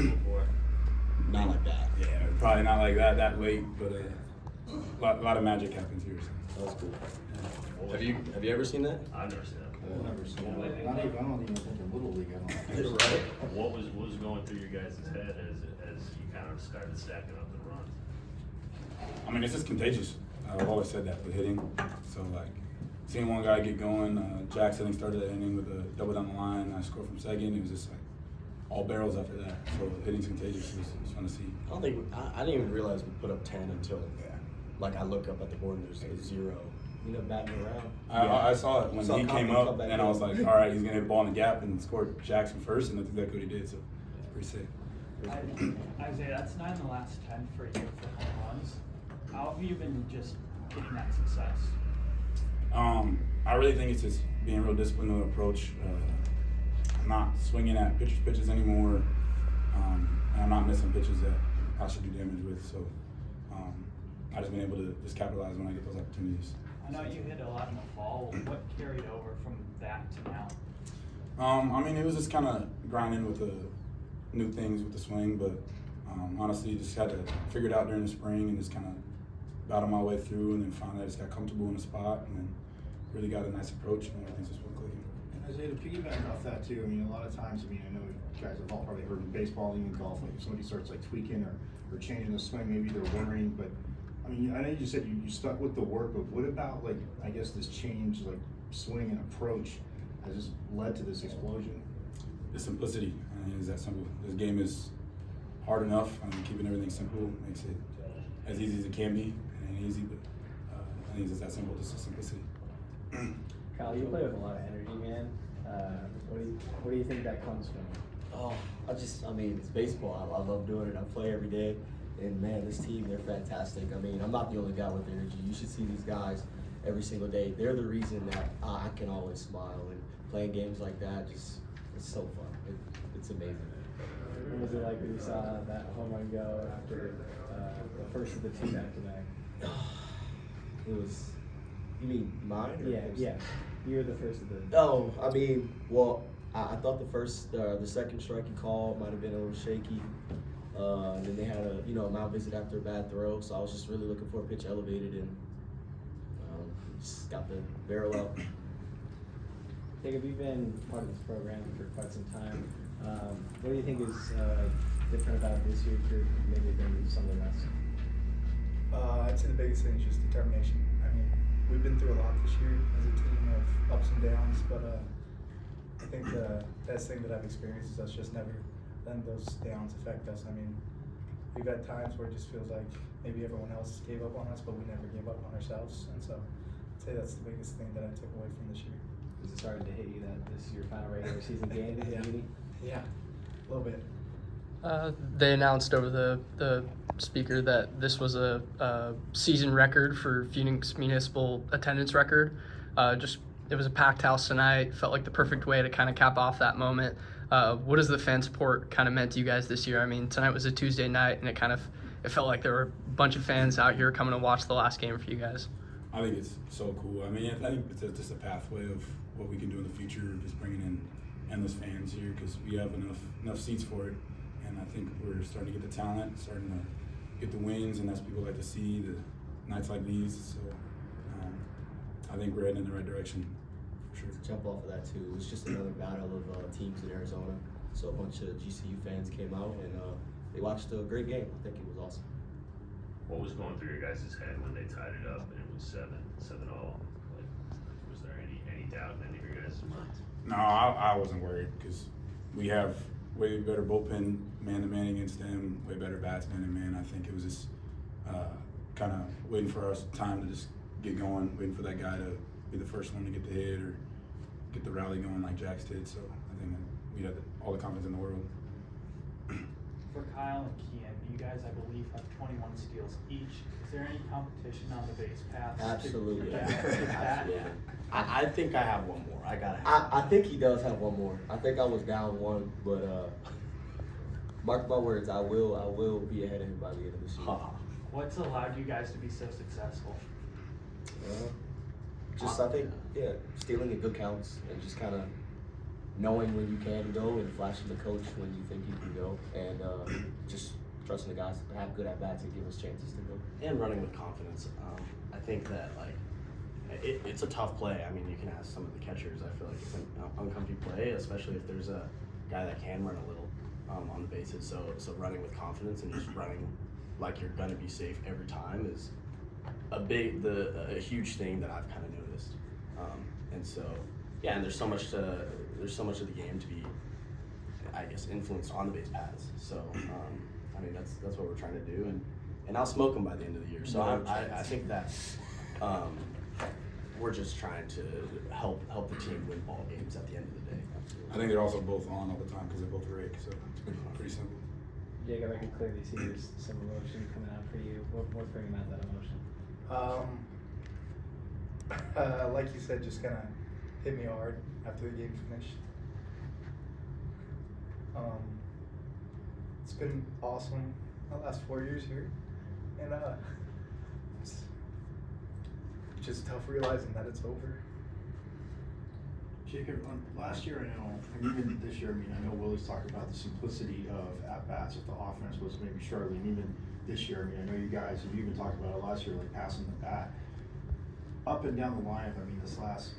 before? Not like that. Yeah, probably not like that late, but a lot of magic happens here. So. That was cool. Yeah. Have you ever seen that? I've never seen that. I've never seen it. I don't even think in Little League. I don't Right. What was going through your guys' head as you kind of started stacking up the runs? I mean, it's just contagious. I've always said that with hitting. So, like, seeing one guy get going, Jack's hitting started the inning with a double down the line. I scored from second. It was just like all barrels after that. So, hitting's contagious. It was fun to see. I didn't even realize we put up 10 until, like, I look up at the board and there's a 0. You know, batting around. I saw it when he came up, and I was like, all right, he's going to hit the ball in the gap and scored Jackson first, and that's exactly what he did. So, it's pretty sick. Isaiah, that's 9 in the last 10 for you for home runs. How have you been just getting that success? I really think it's just being real disciplined with approach. I'm not swinging at pitches anymore, and I'm not missing pitches that I should do damage with. So I've just been able to just capitalize when I get those opportunities. I know you hit a lot in the fall. What carried over from that to now? I mean, it was just kind of grinding with the new things with the swing, but honestly, just had to figure it out during the spring and just kind of battle my way through, and then finally I just got comfortable in the spot, and then really got a nice approach, and everything's just went clicking. And Isaiah, to piggyback off that too, I mean, a lot of times, I mean, I know you guys have all probably heard in baseball, even golf, like if somebody starts like tweaking or changing the swing, maybe they're worrying, but I mean, I know you just said you stuck with the work, but what about like, I guess this change, like swing and approach has just led to this explosion? The simplicity, I mean, it's that simple. This game is hard enough. I mean, keeping everything simple makes it as easy as it can be. It ain't easy, but I think it's just that simple, just the simplicity. Kyle, you play with a lot of energy, man. What do you think that comes from? Oh, I mean, it's baseball. I love doing it. I play every day. And man, this team, they're fantastic. I mean, I'm not the only guy with energy. You should see these guys every single day. They're the reason that I can always smile. And playing games like that, it's so fun. It's amazing. What was it like when you saw that home run go after the first of the two back-to-back? It was, you mean mine? Yeah. You were the first of the. Oh, I mean, well, I thought the second strike he called might have been a little shaky. And then they had a mound visit after a bad throw, so I was just really looking for a pitch elevated, and just got the barrel up. Jacob, you've been part of this program for quite some time. What do you think is different about this year maybe than some of the rest? I'd say the biggest thing is just determination. I mean, we've been through a lot this year as a team of ups and downs, but I think the best thing that I've experienced is us just never letting those downs affect us. I mean, we've had times where it just feels like maybe everyone else gave up on us, but we never gave up on ourselves. And so I'd say that's the biggest thing that I took away from this year. Is it starting to hit you that this is your final regular season game in the meeting? Yeah, a little bit. They announced over the speaker that this was a season record for Phoenix Municipal attendance record. It was a packed house tonight. Felt like the perfect way to kind of cap off that moment. What has the fan support kind of meant to you guys this year? I mean, tonight was a Tuesday night, and it felt like there were a bunch of fans out here coming to watch the last game for you guys. I think it's so cool. I mean, I think it's just a pathway of what we can do in the future, just bringing in endless fans here, because we have enough seats for it. And I think we're starting to get the talent, starting to get the wins, and that's what people like to see, the nights like these. So I think we're heading in the right direction, for sure. To jump off of that too, it was just another battle of teams in Arizona. So a bunch of GCU fans came out and they watched a great game. I think it was awesome. What was going through your guys' head when they tied it up and it was 7-0? Like, was there any doubt in any of your guys' minds? No, I wasn't worried, because we have way better bullpen man-to-man against them, way better bats man-to-man. I think it was just kind of waiting for our time to just get going, waiting for that guy to be the first one to get the hit or get the rally going like Jax did. So I think we had all the confidence in the world. For Kyle and Kien, you guys, I believe, have 21 steals each. Is there any competition on the base paths? Absolutely. Yeah. I think I have one more. I think he does have one more. I think I was down one, but mark my words, I will be ahead of him by the end of this year. What's allowed you guys to be so successful? I think, stealing at good counts and just kind of knowing when you can go and flashing the coach when you think you can go, and just trusting the guys to have good at bats and give us chances to go. And running with confidence. I think that it's a tough play. I mean, you can ask some of the catchers. I feel like it's an uncomfy play, especially if there's a guy that can run a little on the bases. So running with confidence and just running like you're gonna be safe every time is a huge thing that I've kind of noticed. And so yeah, and there's so much of the game to be, I guess, influenced on the base paths. So I mean that's what we're trying to do, and I'll smoke them by the end of the year. So I think that we're just trying to help the team win ball games at the end of the day. I think they're also both on all the time because they're both rake, so it's pretty simple. Jacob, I can clearly see there's some emotion coming out for you. What's bringing out that emotion? Like you said, just kind of hit me hard after the game finished. It's been awesome the last 4 years here, and it's just tough realizing that it's over. Jacob, last year I know, and even this year, I mean, I know Willie's talked about the simplicity of at-bats if the offense was maybe struggling. Even this year, I mean, I know you guys, and you even talked about it last year, like passing the bat. Up and down the line, I mean, this last,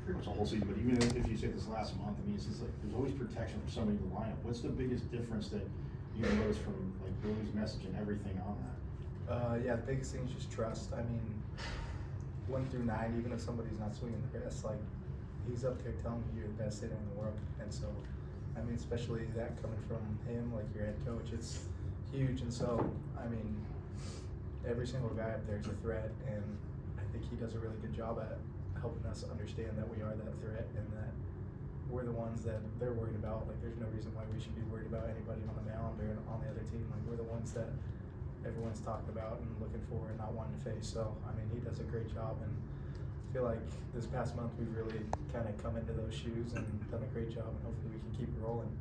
pretty much the whole season, but even if you say this last month, I mean, it's just like, there's always protection for somebody in the lineup. What's the biggest difference that you noticed from, like, Willie's message and everything on that? Yeah, the biggest thing is just trust. I mean, 1 through 9, even if somebody's not swinging the best, like, he's up there telling you you're the best hitter in the world. And so, I mean, especially that coming from him, like your head coach, it's huge. And so, I mean, every single guy up there is a threat, and I think he does a really good job at helping us understand that we are that threat and that we're the ones that they're worried about. Like, there's no reason why we should be worried about anybody on the mound or on the other team. Like, we're the ones that everyone's talking about and looking for and not wanting to face. So, I mean, he does a great job, and I feel like this past month we've really kind of come into those shoes and done a great job, and hopefully we can keep it rolling.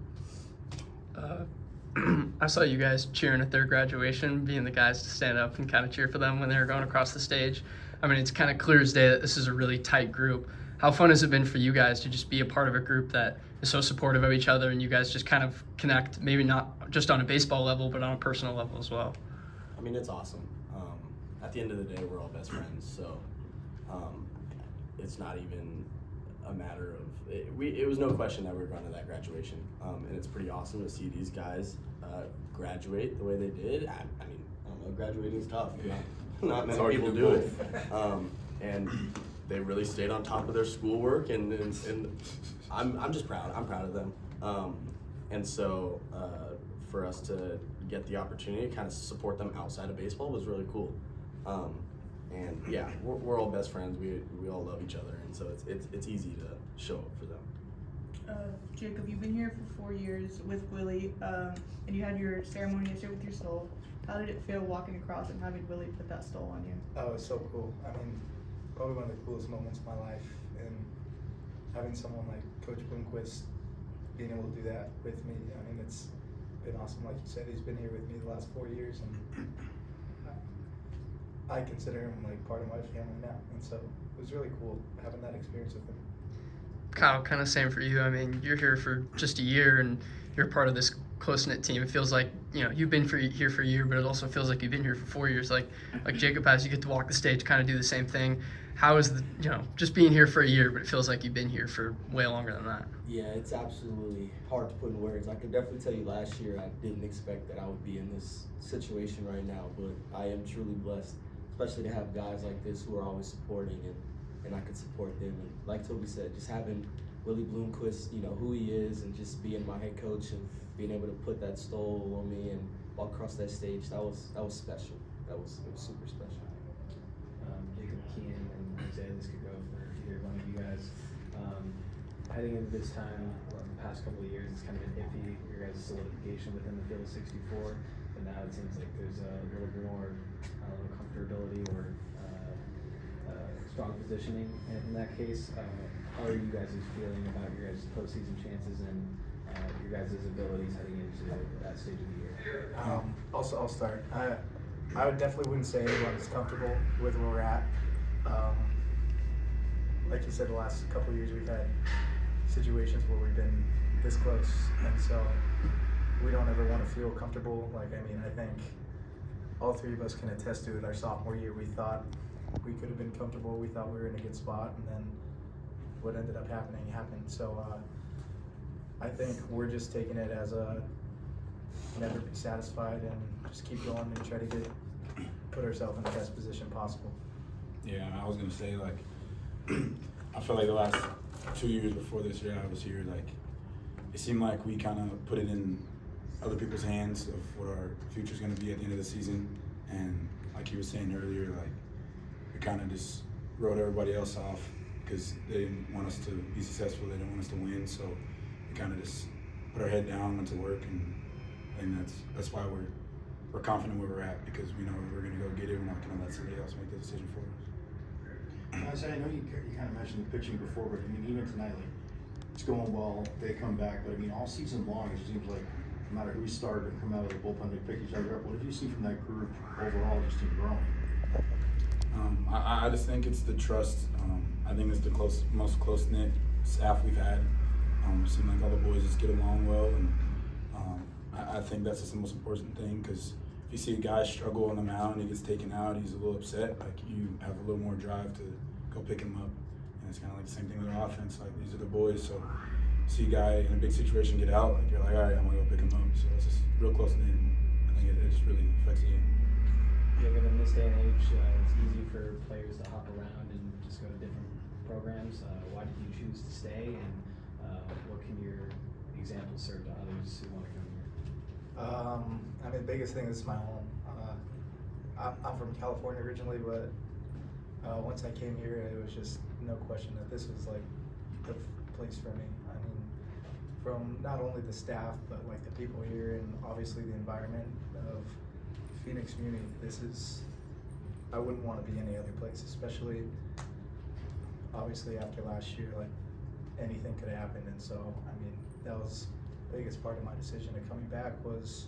I saw you guys cheering at their graduation, being the guys to stand up and kind of cheer for them when they were going across the stage. I mean, it's kind of clear as day that this is a really tight group. How fun has it been for you guys to just be a part of a group that is so supportive of each other, and you guys just kind of connect, maybe not just on a baseball level, but on a personal level as well? I mean, it's awesome. At the end of the day, we're all best friends, so it's not even a matter of it was no question that we were going to that graduation, and it's pretty awesome to see these guys graduate the way they did. I mean, I don't know, graduating is tough. Not many people do it, and they really stayed on top of their schoolwork, and I'm just proud. I'm proud of them, and so for us to get the opportunity to kind of support them outside of baseball was really cool. And yeah, we're all best friends. We all love each other, and so it's easy to show up for them. Jacob, you've been here for 4 years with Willie, and you had your ceremony yesterday with your stole. How did it feel walking across and having Willie put that stole on you? Oh, it's so cool. I mean, probably one of the coolest moments of my life, and having someone like Coach Bloomquist being able to do that with me, I mean, it's been awesome. Like you said, he's been here with me the last 4 years, and I consider him like part of my family now, and so it was really cool having that experience with him. Kyle, kind of same for you. I mean, you're here for just a year, and you're part of this close-knit team. It feels like, you've been here for a year, but it also feels like you've been here for 4 years. Like Jacob has, you get to walk the stage, kind of do the same thing. How is just being here for a year, but it feels like you've been here for way longer than that? Yeah, it's absolutely hard to put in words. I can definitely tell you last year I didn't expect that I would be in this situation right now, but I am truly blessed, especially to have guys like this who are always supporting, and I could support them. And like Toby said, just having Willie Bloomquist, who he is, and just being my head coach and being able to put that stole on me and walk across that stage, that was special. It was super special. Jacob, Kien, and Isaiah, this could go for either one of you guys. Heading into this time, the past couple of years, it's kind of been iffy, your guys' solidification within the field of 64, but now it seems like there's a little bit more comfortability or strong positioning in that case. How are you guys feeling about your guys' postseason chances and your guys' abilities heading into that stage of the year? I'll start. I would definitely wouldn't say anyone's comfortable with where we're at. Like you said, the last couple of years we've had situations where we've been this close, and so we don't ever want to feel comfortable. Like, I mean, I think all three of us can attest to it. Our sophomore year, we thought we could have been comfortable. We thought we were in a good spot, and then what ended up happening happened. So I think we're just taking it as a never be satisfied and just keep going and try to put ourselves in the best position possible. Yeah, I was gonna say, like, I feel like the last 2 years before this year I was here, like, it seemed like we kind of put it in other people's hands of what our future's gonna be at the end of the season, and like you were saying earlier, like, we kind of just wrote everybody else off because they didn't want us to be successful, they didn't want us to win, so we kind of just put our head down, went to work, and that's why we're confident where we're at, because we know we're gonna go get it. We're not gonna let somebody else make the decision for us. I know you kind of mentioned the pitching before, but I mean, even tonight, like, it's going well, they come back, but I mean, all season long, it seems like no matter who started or come out of the bullpen, they pick each other up. What did you see from that group overall, just in growing? I just think it's the trust. I think it's the most close-knit staff we've had. It seems like all the boys just get along well, and I think that's just the most important thing, because if you see a guy struggle on the mound, he gets taken out, he's a little upset, like, you have a little more drive to go pick him up. And it's kind of like the same thing with our offense, like, these are the boys, so see a guy in a big situation get out, like, you're like, all right, I'm gonna go pick him up. So it's just real close knit, and I think it just really affects the game. Yeah, given this day and age, it's easy for players to hop around and just go to different programs. Why did you choose to stay, and what can your example serve to others who want to come here? I mean, the biggest thing is my home. I'm from California originally, but once I came here, it was just no question that this was like the place for me. I mean, from not only the staff, but like the people here, and obviously the environment of Phoenix Community. I wouldn't want to be any other place, especially obviously after last year, like, anything could happen. And so, I mean, that was the biggest part of my decision of coming back, was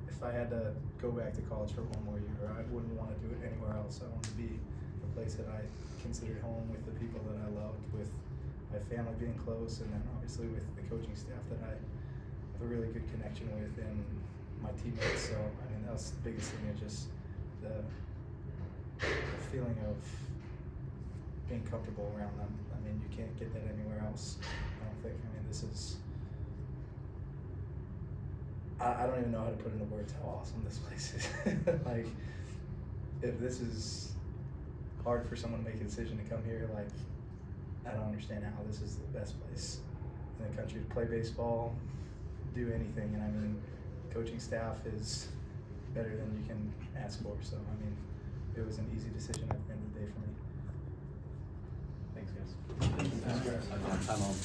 if I had to go back to college for one more year, I wouldn't want to do it anywhere else. I want to be the place that I considered home, with the people that I loved, with my family being close, and then obviously with the coaching staff that I have a really good connection with, and my teammates. So, I mean, that was the biggest thing, is just the feeling of being comfortable around them. I mean, you can't get that anywhere else, I don't think. I mean, this is, I don't even know how to put into words how awesome this place is. Like, if this is hard for someone to make a decision to come here, like, I don't understand how this is the best place in the country to play baseball, do anything. And I mean, coaching staff is better than you can ask for. So, I mean, it was an easy decision at the end of the day for me. Thanks, guys. Time home.